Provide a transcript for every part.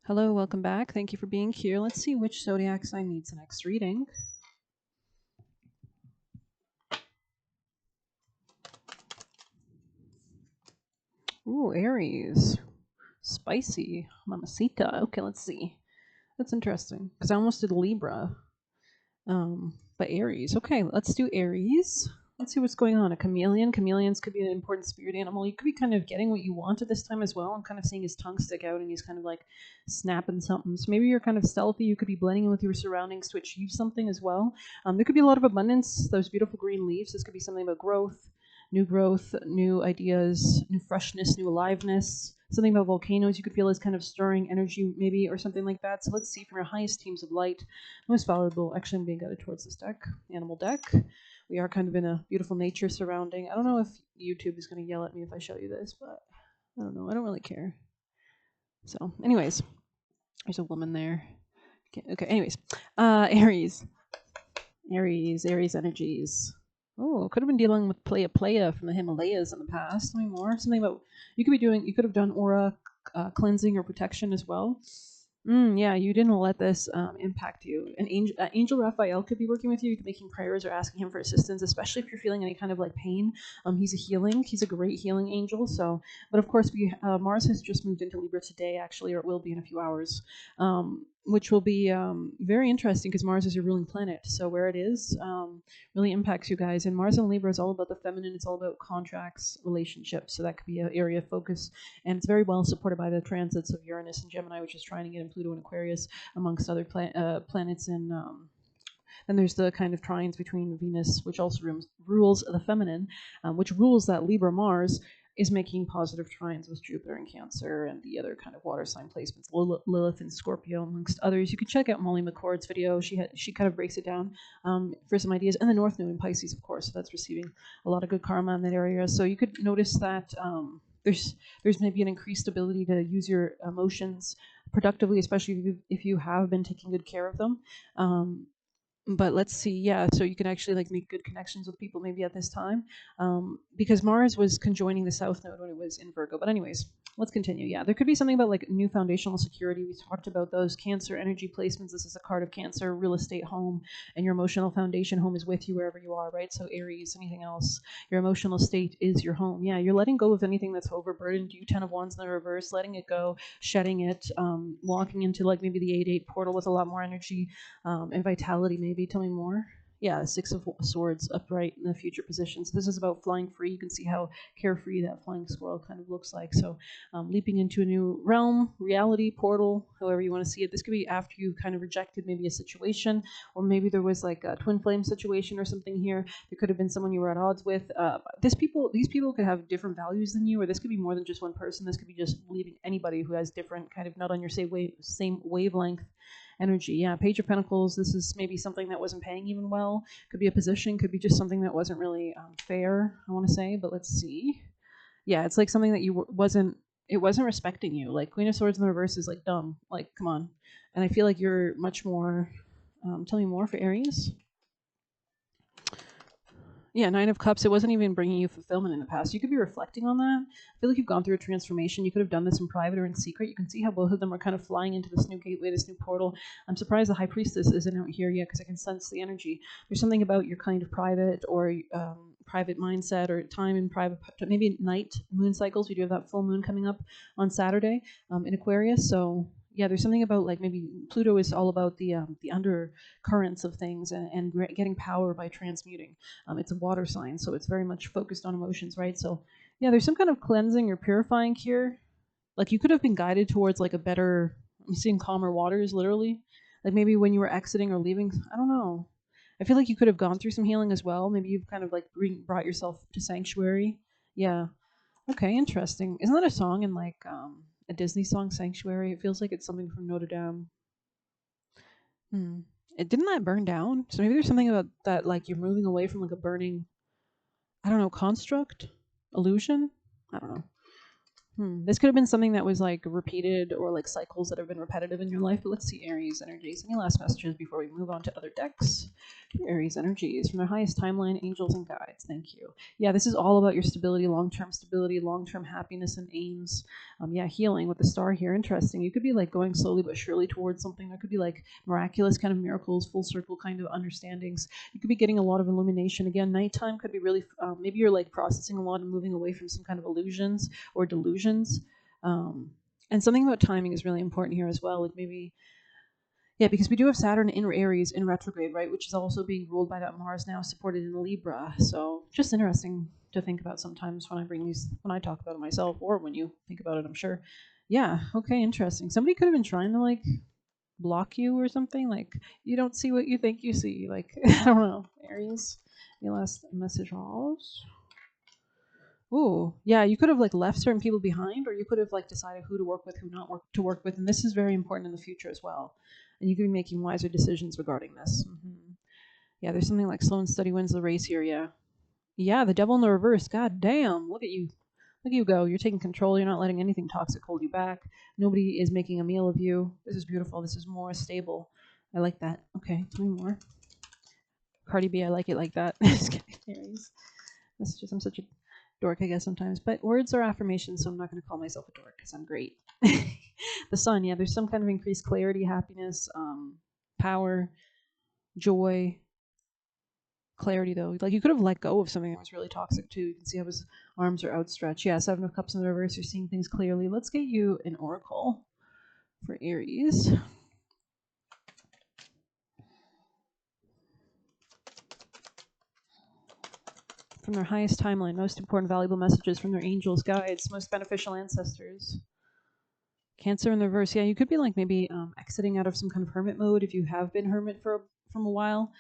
Hello, welcome back. Thank you for being here. Let's see which zodiac sign needs the next reading. Ooh, Aries. Spicy. Mamacita. Okay, let's see. That's interesting because I almost did Libra. But Aries. Okay, let's do Aries. Let's see what's going on. A chameleon. Chameleons could be an important spirit animal. You could be kind of getting what you want at this time as well. I'm kind of seeing his tongue stick out and he's kind of like snapping something. So maybe you're kind of stealthy. You could be blending in with your surroundings to achieve something as well. There could be a lot of abundance. Those beautiful green leaves. This could be something about growth, new ideas, new freshness, new aliveness. Something about volcanoes you could feel as kind of stirring energy, maybe, or something like that. So let's see from your highest teams of light, most valuable. Actually, I'm being guided towards this deck, animal deck. We are kind of in a beautiful nature surrounding. I don't know if YouTube is going to yell at me if I show you this, but I don't know. I don't really care. So, anyways, there's a woman there. Okay, anyways, Aries. Aries energies. Oh, could have been dealing with Playa from the Himalayas in the past. Tell me more. Something about you could be doing. You could have done aura cleansing or protection as well. Yeah, you didn't let this impact you. Angel Raphael could be working with you. You could be making prayers or asking him for assistance, especially if you're feeling any kind of like pain. He's a great healing angel. So, but of course, Mars has just moved into Libra today, actually, or it will be in a few hours, which will be very interesting because Mars is your ruling planet. So where it is really impacts you guys. And Mars in Libra is all about the feminine. It's all about contracts, relationships. So that could be an area of focus, and it's very well supported by the transits of Uranus and Gemini, which is trying to get in Pluto and Aquarius, amongst other planets in. Then there's the kind of trines between Venus, which also rules the feminine, which rules that Libra Mars is making positive trines with Jupiter and Cancer and the other kind of water sign placements, Lilith and Scorpio, amongst others. You can check out Molly McCord's video. She kind of breaks it down for some ideas. And the North Node in Pisces, of course, so that's receiving a lot of good karma in that area. So you could notice that there's maybe an increased ability to use your emotions productively, especially if you have been taking good care of them. But let's see, yeah, so you can actually like make good connections with people maybe at this time, because Mars was conjoining the South Node when it was in Virgo. But anyways, let's continue. Yeah, there could be something about like new foundational security. We talked about those Cancer energy placements. This is a card of Cancer, real estate, home, and your emotional foundation. Home is with you wherever you are, right? So Aries, anything else, your emotional state is your home. Yeah, you're letting go of anything that's overburdened you. 10 of Wands in the reverse, letting it go, shedding it, walking into like maybe the 8-8 portal with a lot more energy and vitality. Maybe tell me more. Yeah, Six of Swords upright in the future position. So this is about flying free. You can see how carefree that flying squirrel kind of looks like. So leaping into a new realm, reality, portal, however you want to see it. This could be after you kind of rejected maybe a situation, or maybe there was like a twin flame situation or something here. There could have been someone you were at odds with. These people could have different values than you, or this could be more than just one person. This could be just leaving anybody who has different kind of not on your same wavelength energy. Yeah, Page of Pentacles. This is maybe something that wasn't paying even well. Could be a position. Could be just something that wasn't really fair, I want to say. But let's see. Yeah, it's like something that it wasn't respecting you. Like Queen of Swords in the reverse is like dumb. Like, come on. And I feel like you're much more. Tell me more for Aries. Yeah, Nine of Cups. It wasn't even bringing you fulfillment in the past. You could be reflecting on that. I feel like you've gone through a transformation. You could have done this in private or in secret. You can see how both of them are kind of flying into this new gateway, this new portal. I'm surprised the High Priestess isn't out here yet because I can sense the energy. There's something about your kind of private or private mindset or time in private, maybe night moon cycles. We do have that full moon coming up on Saturday in Aquarius. So yeah, there's something about like maybe Pluto is all about the undercurrents of things and getting power by transmuting. It's a water sign, so it's very much focused on emotions, right? So yeah, there's some kind of cleansing or purifying here. Like you could have been guided towards like a better, I'm seeing calmer waters, literally. Like maybe when you were exiting or leaving, I don't know. I feel like you could have gone through some healing as well. Maybe you've kind of like brought yourself to sanctuary. Yeah. Okay, interesting. Isn't that a song in like a Disney song, Sanctuary? It feels like it's something from Notre Dame. Hmm. It didn't that burn down? So maybe there's something about that, like you're moving away from like a burning, I don't know, construct, illusion. I don't know. This could have been something that was like repeated or like cycles that have been repetitive in your life. But let's see Aries energies. Any last messages before we move on to other decks? Aries energies from their highest timeline, angels and guides. Thank you. Yeah, this is all about your stability, long-term happiness and aims. Yeah, healing with the star here. Interesting. You could be like going slowly but surely towards something. There could be like miraculous kind of miracles, full circle kind of understandings. You could be getting a lot of illumination. Again, nighttime could be really, maybe you're like processing a lot and moving away from some kind of illusions or delusions. Um, and something about timing is really important here as well. Like maybe, yeah, because we do have Saturn in Aries in retrograde, right? Which is also being ruled by that Mars now supported in Libra. So just interesting to think about sometimes when I bring these, when I talk about it myself, or when you think about it, I'm sure. Yeah, okay, interesting. Somebody could have been trying to like block you or something. Like you don't see what you think you see. Like, I don't know. Aries, any last message off? Ooh, yeah, you could have like left certain people behind, or you could have like decided who to work with, who not to work with, and this is very important in the future as well. And you could be making wiser decisions regarding this. Yeah, there's something like slow and steady wins the race here. Yeah, yeah, the devil in the reverse. God damn, look at you, go. You're taking control. You're not letting anything toxic hold you back. Nobody is making a meal of you. This is beautiful. This is more stable. I like that. Okay, three more. Cardi B, I like it like that. Just kidding. Aries. That's just, I'm such a dork, I guess, sometimes. But words are affirmations, so I'm not going to call myself a dork because I'm great. The sun, yeah, there's some kind of increased clarity, happiness, power, joy, clarity, though. Like you could have let go of something that was really toxic, too. You can see how his arms are outstretched. Yeah, Seven of Cups in the reverse. You're seeing things clearly. Let's get you an oracle for Aries. From their highest timeline, most important, valuable messages from their angels, guides, most beneficial ancestors. Cancer in the reverse. Yeah, you could be like maybe exiting out of some kind of hermit mode if you have been hermit from a while,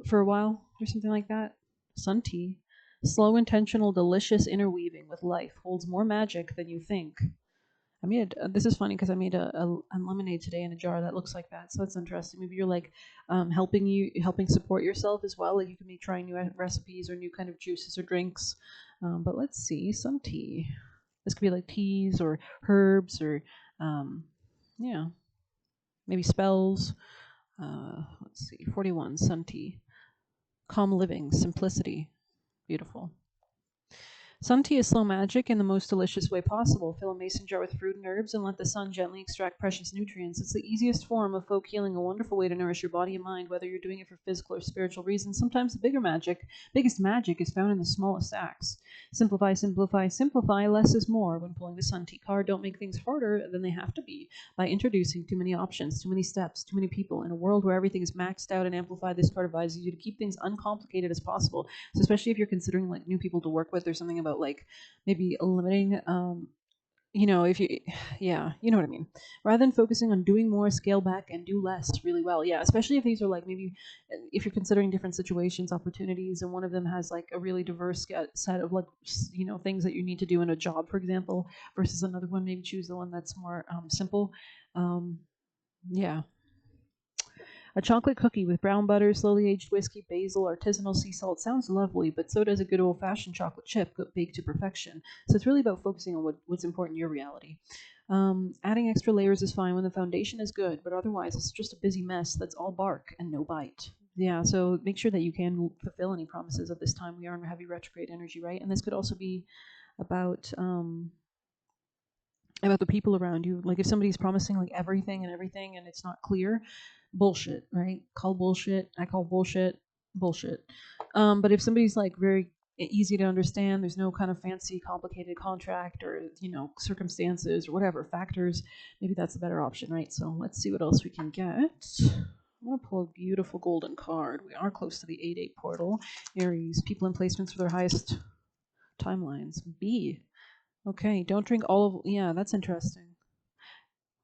for a while or something like that. Sun tea. Slow, intentional, delicious interweaving with life holds more magic than you think. I made this is funny because I made a lemonade today in a jar that looks like that, so that's interesting. Maybe you're like helping support yourself as well. Like you can be trying new recipes or new kind of juices or drinks. But let's see, sun tea. This could be like teas or herbs or um, yeah, maybe spells. Let's see, 41 sun tea. Calm living, simplicity, beautiful. Sun tea is slow magic in the most delicious way possible. Fill a mason jar with fruit and herbs and let the sun gently extract precious nutrients. It's the easiest form of folk healing, a wonderful way to nourish your body and mind, whether you're doing it for physical or spiritual reasons. Sometimes the biggest magic is found in the smallest acts. Simplify, simplify, simplify. Less is more. When pulling the sun tea card, don't make things harder than they have to be by introducing too many options, too many steps, too many people. In a world where everything is maxed out and amplified, this card advises you to keep things uncomplicated as possible. So especially if you're considering like new people to work with, there's something about like maybe limiting if you yeah, you know what I mean. Rather than focusing on doing more, scale back and do less really well. Yeah, especially if these are like maybe if you're considering different situations, opportunities, and one of them has like a really diverse set of like things that you need to do in a job, for example, versus another one. Maybe choose the one that's more simple. um, yeah, a chocolate cookie with brown butter, slowly aged whiskey, basil, artisanal sea salt sounds lovely, but so does a good old fashioned chocolate chip baked to perfection. So it's really about focusing on what's important in your reality. Adding extra layers is fine when the foundation is good, but otherwise it's just a busy mess that's all bark and no bite. Yeah, so make sure that you can fulfill any promises at this time. We are in heavy retrograde energy, right? And this could also be about the people around you. Like if somebody's promising like everything and it's not clear, bullshit, right? Call bullshit. I call bullshit. But if somebody's like very easy to understand, there's no kind of fancy, complicated contract or circumstances or whatever factors, maybe that's a better option, right? So let's see what else we can get. I'm gonna pull a beautiful golden card. We are close to the 8-8 portal. Aries, people and placements for their highest timelines. B. Okay, don't drink all of. Yeah, that's interesting.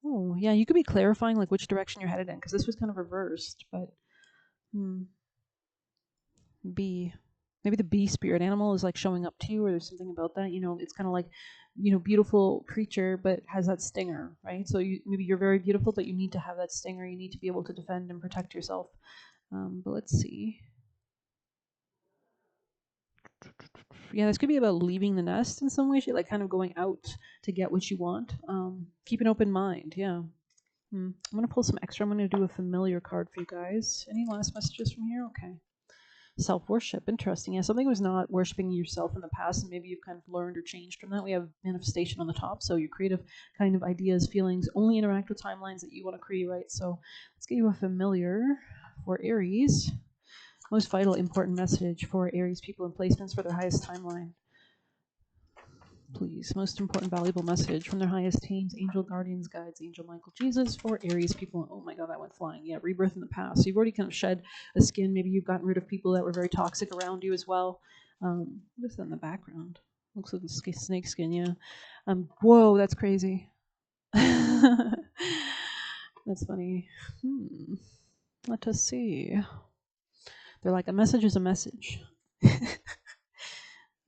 Oh, yeah, you could be clarifying like which direction you're headed in because this was kind of reversed. But hmm, B, maybe the B spirit animal is like showing up to you, or there's something about that. It's kind of like, beautiful creature, but has that stinger, right? So maybe you're very beautiful, but you need to have that stinger. You need to be able to defend and protect yourself. But let's see. Yeah, this could be about leaving the nest in some way, like kind of going out to get what you want. Keep an open mind. Yeah. I'm gonna pull some extra. I'm gonna do a familiar card for you guys. Any last messages from here? Okay. Self worship. Interesting. Yeah, something was not worshiping yourself in the past, and maybe you've kind of learned or changed from that. We have manifestation on the top, so your creative kind of ideas, feelings only interact with timelines that you want to create, right? So let's get you a familiar for Aries. Most vital, important message for Aries people and placements for their highest timeline. Please, most important, valuable message from their highest teams, angel guardians, guides, angel Michael Jesus for Aries people. Oh my God, that went flying. Yeah, rebirth in the past. So you've already kind of shed a skin. Maybe you've gotten rid of people that were very toxic around you as well. What is that in the background? Looks like a snake skin. Yeah. Whoa, that's crazy. That's funny. Let us see. They're like, a message is a message.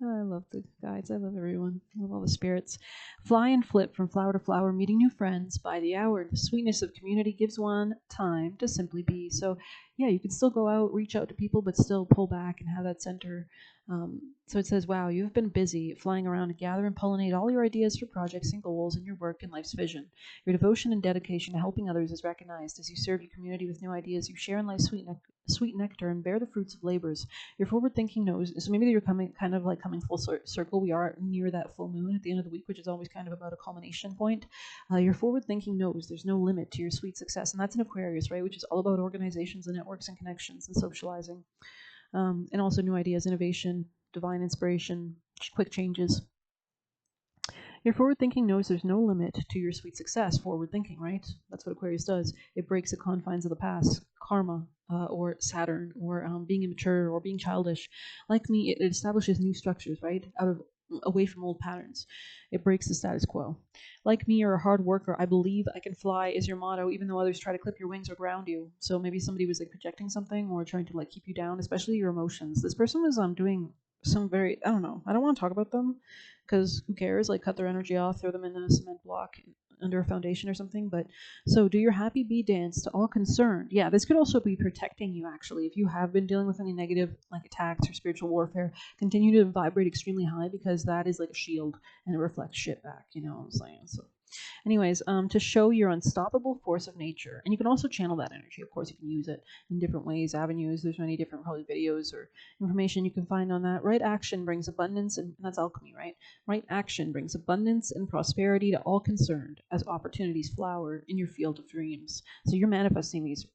I love the guides. I love everyone. I love all the spirits. Fly and flip from flower to flower, meeting new friends by the hour. The sweetness of community gives one time to simply be. So, yeah, you can still go out, reach out to people, but still pull back and have that center. So it says, wow, you've been busy flying around to gather and pollinate all your ideas for projects and goals in your work and life's vision. Your devotion and dedication to helping others is recognized as you serve your community with new ideas. You share in life's sweet nectar and bear the fruits of labors. Your forward thinking knows, so maybe you're coming kind of like coming full circle. We are near that full moon at the end of the week, which is always kind of about a culmination point. Your forward thinking knows there's no limit to your sweet success, and that's an Aquarius, right, which is all about organizations and networks and connections and socializing, and also new ideas, innovation, divine inspiration, quick changes. Your forward thinking knows there's no limit to your sweet success. Forward thinking, right? That's what Aquarius does. It breaks the confines of the past, karma, or Saturn, or being immature, or being childish. Like me, it establishes new structures, right? Away from old patterns. It breaks the status quo. Like me, you're a hard worker. I believe I can fly is your motto, even though others try to clip your wings or ground you. So maybe somebody was like projecting something or trying to like keep you down, especially your emotions. This person was doing some very, I don't know. I don't want to talk about them because who cares? Like, cut their energy off, throw them in a cement block under a foundation or something. But so do your happy bee dance to all concerned. Yeah, this could also be protecting you, actually. If you have been dealing with any negative like attacks or spiritual warfare, continue to vibrate extremely high, because that is like a shield and it reflects shit back, you know what I'm saying? So anyways, to show your unstoppable force of nature. And you can also channel that energy. Of course, you can use it in different ways, avenues. There's many different probably videos or information you can find on that. Right action brings abundance, and that's alchemy, right? Right action brings abundance and prosperity to all concerned as opportunities flower in your field of dreams. So you're manifesting these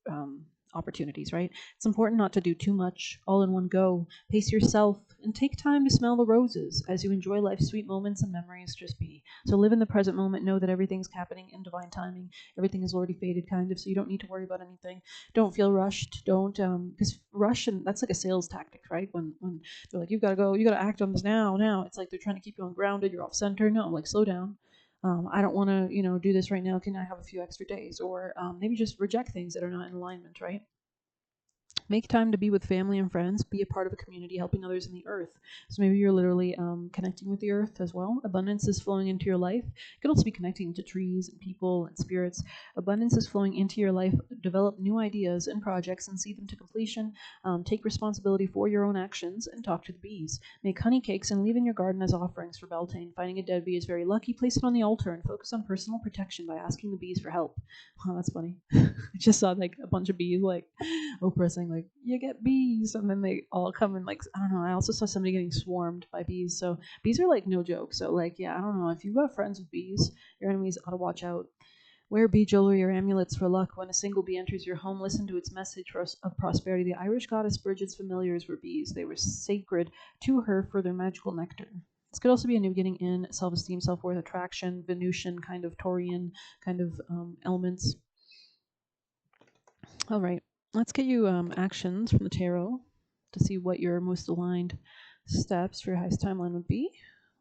opportunities, right? It's important not to do too much all in one go. Pace yourself and take time to smell the roses as you enjoy life's sweet moments and memories. Just be. So live in the present moment. Know that everything's happening in divine timing. Everything is already fated, kind of. So you don't need to worry about anything. Don't feel rushed. Don't because rush, and that's like a sales tactic, right? When they're like, you've got to go, you got to act on this now. Now it's like they're trying to keep you ungrounded. You're off center. No, I'm like, slow down. I don't want to, do this right now. Can I have a few extra days? Or maybe just reject things that are not in alignment, right? Make time to be with family and friends. Be a part of a community, helping others in the earth. So maybe you're literally connecting with the earth as well. Abundance is flowing into your life. It could also be connecting to trees and people and spirits. Abundance is flowing into your life. Develop new ideas and projects and see them to completion. Take responsibility for your own actions and talk to the bees. Make honey cakes and leave in your garden as offerings for Beltane. Finding a dead bee is very lucky. Place it on the altar and focus on personal protection by asking the bees for help. Oh, that's funny. I just saw like a bunch of bees like Oprah saying like, you get bees, and then they all come and like, I don't know. I also saw somebody getting swarmed by bees. So bees are like no joke. So like, yeah, I don't know. If you've got friends with bees, your enemies ought to watch out. Wear bee jewelry or amulets for luck. When a single bee enters your home, listen to its message of prosperity. The Irish goddess Bridget's familiars were bees. They were sacred to her for their magical nectar. This could also be a new beginning in self-esteem, self-worth, attraction, Venusian kind of Taurian kind of elements. All right, let's get you actions from the tarot to see what your most aligned steps for your highest timeline would be.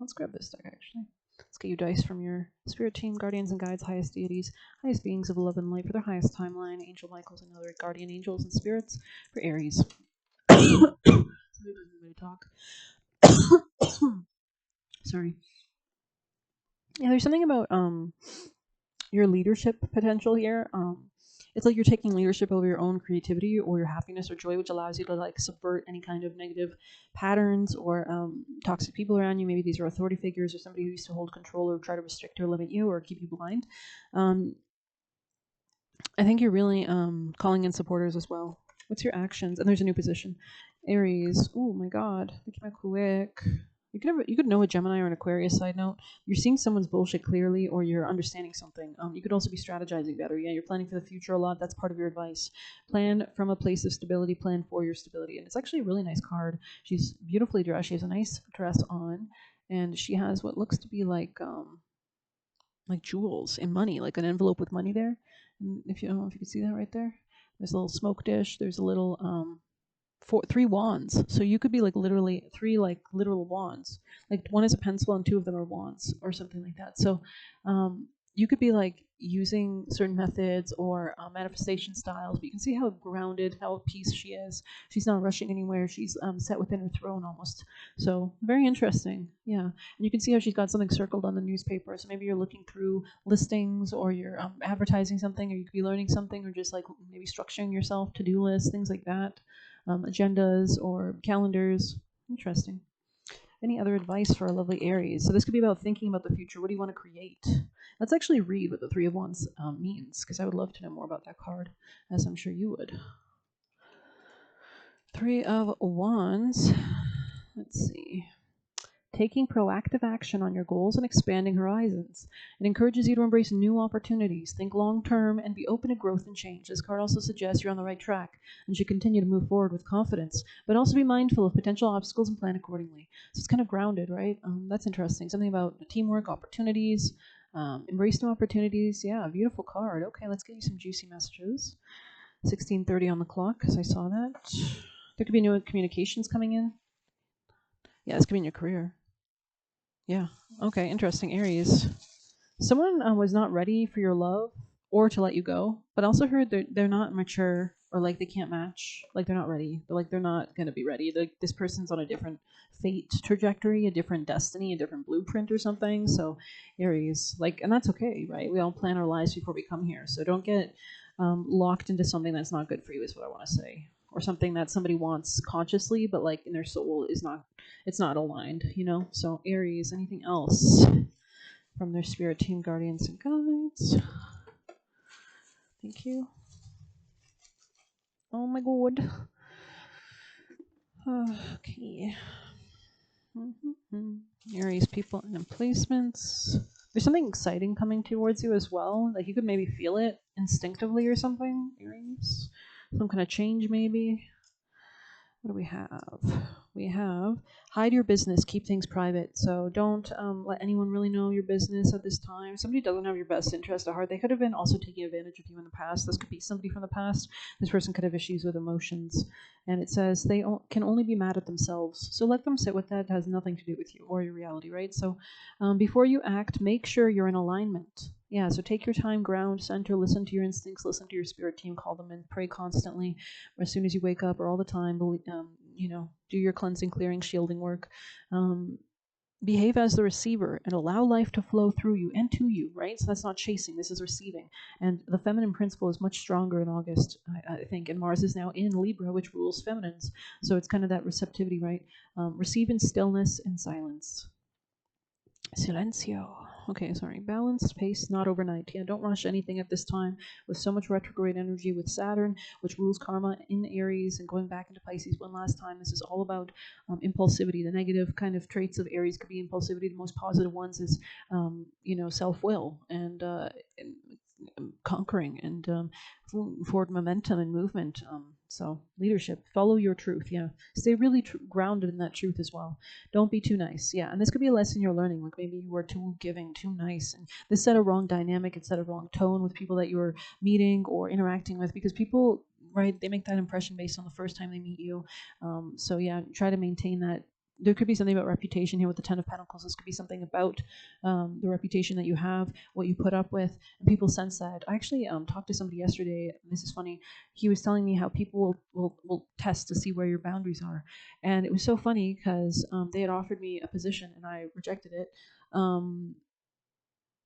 Let's grab this deck, actually. Let's get you dice from your spirit team, guardians and guides, highest deities, highest beings of love and light for their highest timeline, angel Michaels and other guardian angels and spirits for Aries. Talk. Sorry. Yeah, there's something about your leadership potential here. It's like you're taking leadership over your own creativity or your happiness or joy, which allows you to like subvert any kind of negative patterns or toxic people around you. Maybe these are authority figures or somebody who used to hold control or try to restrict or limit you or keep you blind. Um, I think you're really calling in supporters as well. What's your actions? And there's a new position. Aries. Oh my God. They came out quick. You could know a Gemini or an Aquarius. Side note: you're seeing someone's bullshit clearly, or you're understanding something. You could also be strategizing better. Yeah, you're planning for the future a lot. That's part of your advice. Plan from a place of stability. Plan for your stability, and it's actually a really nice card. She's beautifully dressed. She has a nice dress on, and she has what looks to be like jewels and money, like an envelope with money there. And if you I don't know if you can see that right there, there's a little smoke dish. There's a little three wands. So you could be like literally three like literal wands. Like one is a pencil and two of them are wands or something like that. So you could be like using certain methods or manifestation styles, but you can see how grounded, how at peace she is. She's not rushing anywhere. She's set within her throne almost. So very interesting. Yeah. And you can see how she's got something circled on the newspaper. So maybe you're looking through listings or you're advertising something, or you could be learning something, or just like maybe structuring yourself, to-do lists, things like that. Agendas or calendars. Interesting. Any other advice for a lovely Aries? So this could be about thinking about the future. What do you want to create? Let's actually read what the Three of Wands means, because I would love to know more about that card, as I'm sure you would. Three of Wands. Let's see. Taking proactive action on your goals and expanding horizons. It encourages you to embrace new opportunities, think long term, and be open to growth and change. This card also suggests you're on the right track and should continue to move forward with confidence, but also be mindful of potential obstacles and plan accordingly. So it's kind of grounded, right? That's interesting. Something about teamwork, opportunities, embrace new opportunities. Yeah, beautiful card. Okay, let's get you some juicy messages. 16:30 on the clock, because I saw that. There could be new communications coming in. Yeah, this could be in your career. Yeah. Okay. Interesting. Aries. Someone was not ready for your love or to let you go, but I also heard they're not mature or like they can't match. Like they're not ready. They're not gonna be ready. Like this person's on a different fate trajectory, a different destiny, a different blueprint or something. So Aries, like, and that's okay, right? We all plan our lives before we come here, so don't get locked into something that's not good for you. Is what I want to say. Or something that somebody wants consciously, but like in their soul is not, it's not aligned, you know? So Aries, anything else from their spirit team, guardians, and guides? Thank you. Oh my god. Okay. Aries people and placements. There's something exciting coming towards you as well. Like you could maybe feel it instinctively or something, Aries. Some kind of change maybe. What do we have? We have hide your business, keep things private. So don't let anyone really know your business at this time. Somebody doesn't have your best interest at heart. They could have been also taking advantage of you in the past. This could be somebody from the past. This person could have issues with emotions. And it says they can only be mad at themselves. So let them sit with that. It has nothing to do with you or your reality, right? So before you act, make sure you're in alignment. Yeah, so take your time, ground, center, listen to your instincts, listen to your spirit team, call them in, pray constantly, or as soon as you wake up or all the time, do your cleansing, clearing, shielding work. Um, Behave as the receiver and allow life to flow through you and to you, right? So that's not chasing, this is receiving. And the feminine principle is much stronger in August, I think, and Mars is now in Libra, which rules feminines. So it's kind of that receptivity, right? Receive in stillness and silence. Silencio. Okay, sorry. Balanced pace, not overnight. Yeah, don't rush anything at this time. With so much retrograde energy with Saturn, which rules karma in Aries, and going back into Pisces one last time, this is all about impulsivity. The negative kind of traits of Aries could be impulsivity. The most positive ones is, self-will and conquering and forward momentum and movement. So leadership, follow your truth. Yeah, stay really grounded in that truth as well. Don't be too nice. Yeah, and this could be a lesson you're learning. Like maybe you were too giving, too nice, and this set a wrong dynamic. It set a wrong tone with people that you were meeting or interacting with, because people, right, they make that impression based on the first time they meet you. So yeah, try to maintain that. There could be something about reputation here with the Ten of Pentacles. This could be something about the reputation that you have, what you put up with, and people sense that. I actually talked to somebody yesterday. This is funny. He was telling me how people will test to see where your boundaries are, and it was so funny because they had offered me a position and I rejected it. Um,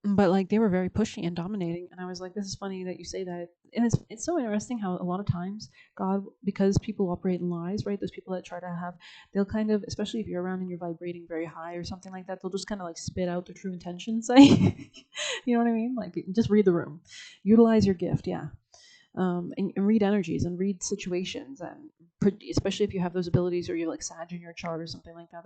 but like they were very pushy and dominating, and I was like, this is funny that you say that. And it's so interesting how a lot of times God, because people operate in lies, right? Those people that try to have, they'll kind of, especially if you're around and you're vibrating very high or something like that, they'll just kind of like spit out their true intentions. Say you know what I mean? Like, just read the room, utilize your gift. Yeah. And read energies and read situations, and especially if you have those abilities, or you have like Sag in your chart or something like that,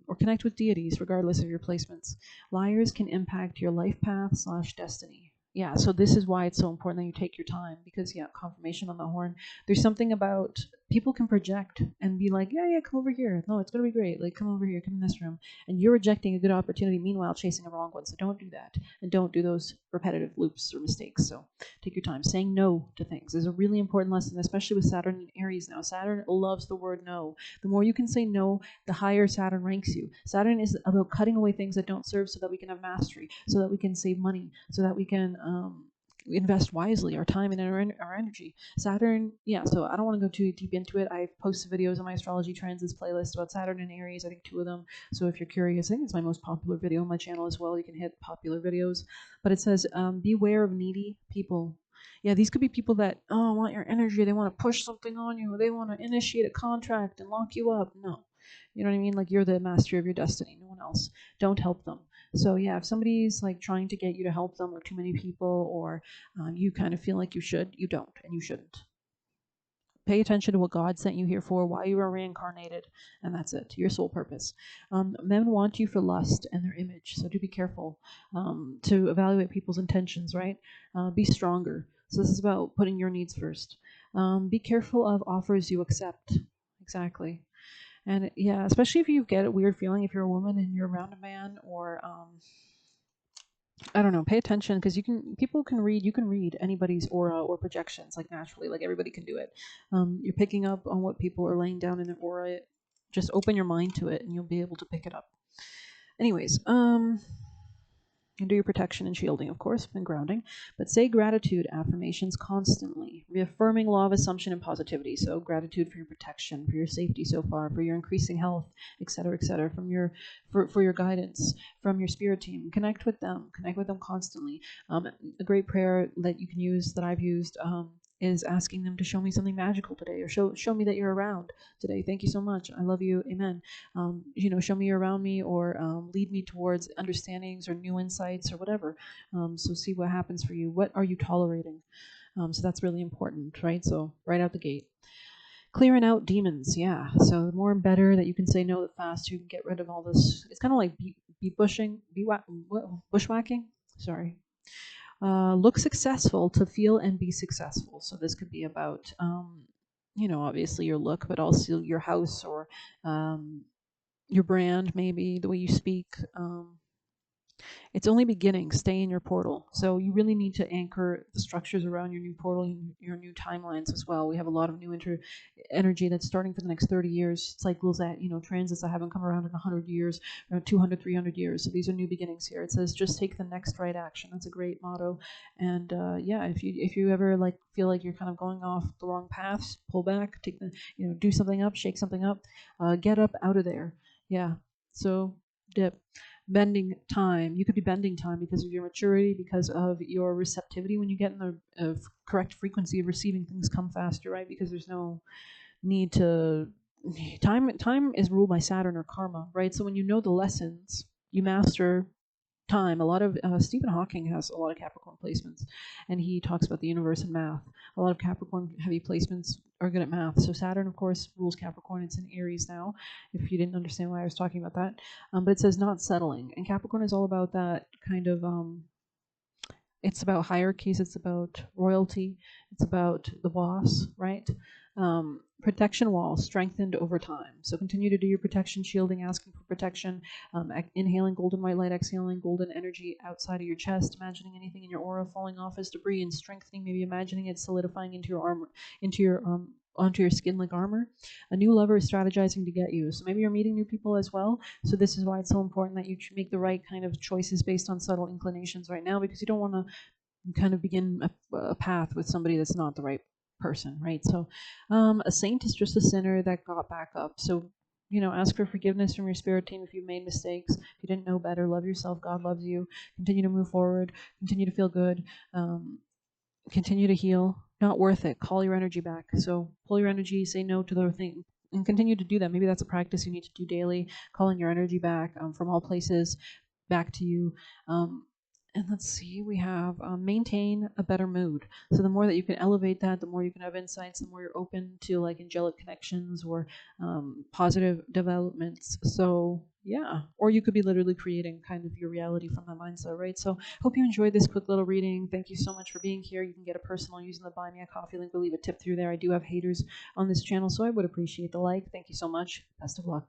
or connect with deities regardless of your placements. Liars can impact your life path slash destiny. Yeah, so this is why it's so important that you take your time, because yeah, confirmation on the horn. There's something about people can project and be like, yeah, come over here. No, it's gonna be great. Like, come over here, come in this room, and you're rejecting a good opportunity. Meanwhile, chasing a wrong one. So don't do that, and don't do those repetitive loops or mistakes. So take your time. Saying no to things is a really important lesson, especially with Saturn and Aries now. Saturn loves the word no. The more you can say no, the higher Saturn ranks you. Saturn is about cutting away things that don't serve, so that we can have mastery, so that we can save money, so that we can invest wisely our time and our energy. Saturn, yeah, so I don't want to go too deep into it. I've posted videos on my astrology transits playlist about Saturn and Aries, I think 2 of them. So if you're curious, I think it's my most popular video on my channel as well. You can hit popular videos. But it says, beware of needy people. Yeah, these could be people that want your energy. They want to push something on you. They want to initiate a contract and lock you up. No, you know what I mean? Like, you're the master of your destiny. No one else. Don't help them. So yeah, if somebody's like trying to get you to help them, or too many people, or you kind of feel like you should, you don't, and you shouldn't. Pay attention to what God sent you here for, why you were reincarnated, and that's it, your sole purpose. Men want you for lust and their image, so do be careful to evaluate people's intentions, right? Be stronger. So this is about putting your needs first. Be careful of offers you accept. Exactly. And yeah, especially if you get a weird feeling, if you're a woman and you're around a man, or I don't know, pay attention, because you can read anybody's aura or projections, like, naturally, like everybody can do it. You're picking up on what people are laying down in their aura. Just open your mind to it and you'll be able to pick it up. Anyways, and do your protection and shielding, of course, and grounding. But say gratitude affirmations constantly, reaffirming law of assumption and positivity. So gratitude for your protection, for your safety so far, for your increasing health, et cetera, from for your guidance, from your spirit team. Connect with them. Connect with them constantly. A great prayer that you can use, that I've used, is asking them to show me something magical today, or show me that you're around today. Thank you so much. I love you. Amen. Show me you're around me, or lead me towards understandings or new insights or whatever. So see what happens for you. What are you tolerating? So that's really important, right? So right out the gate. Clearing out demons, yeah. So the more and better that you can say no, the faster you can get rid of all this. It's kind of like bushwhacking. Sorry. Look successful to feel and be successful. So this could be about, obviously your look, but also your house, or um, your brand, maybe the way you speak. It's only beginning. Stay in your portal. So you really need to anchor the structures around your new portal and your new timelines as well. We have a lot of new energy that's starting for the next 30 years. Cycles that, transits that haven't come around in 100 years, or 200, 300 years. So these are new beginnings here. It says, just take the next right action. That's a great motto. And yeah, if you ever like feel like you're kind of going off the wrong paths, pull back, take the, do something up, shake something up, get up out of there. Yeah. So dip. Bending time. You could be bending time because of your maturity, because of your receptivity. When you get in the correct frequency of receiving, things come faster, right? Because there's no need to. Time is ruled by Saturn or karma, right? So when you know the lessons, you master time. A lot of Stephen Hawking has a lot of Capricorn placements, and he talks about the universe and math. A lot of Capricorn heavy placements are good at math. So Saturn, of course, rules Capricorn. It's in Aries now, if you didn't understand why I was talking about that. But it says not settling, and Capricorn is all about that kind of. It's about hierarchies. It's about royalty. It's about the boss, right? Protection wall strengthened over time. So continue to do your protection, shielding, asking for protection, inhaling golden white light, exhaling golden energy outside of your chest, imagining anything in your aura falling off as debris and strengthening, maybe imagining it solidifying into your armor, onto your skin like armor. A new lover is strategizing to get you. So maybe you're meeting new people as well. So this is why it's so important that you make the right kind of choices based on subtle inclinations right now, because you don't want to kind of begin a path with somebody that's not the right person, right? So a saint is just a sinner that got back up. So Ask for forgiveness from your spirit team if you've made mistakes. If you didn't know better, love yourself. God loves you. Continue to move forward. Continue to feel good. Um, Continue to heal. Not worth it. Call your energy back. So pull your energy, say no to the thing, and continue to do that. Maybe that's a practice you need to do daily, calling your energy back from all places back to you. Um, and let's see, we have maintain a better mood. So the more that you can elevate that, the more you can have insights, the more you're open to like angelic connections or positive developments. So yeah, or you could be literally creating kind of your reality from that mindset, right? So hope you enjoyed this quick little reading. Thank you so much for being here. You can get a personal using the Buy Me a Coffee link. We'll leave a tip through there. I do have haters on this channel, so I would appreciate the like. Thank you so much. Best of luck.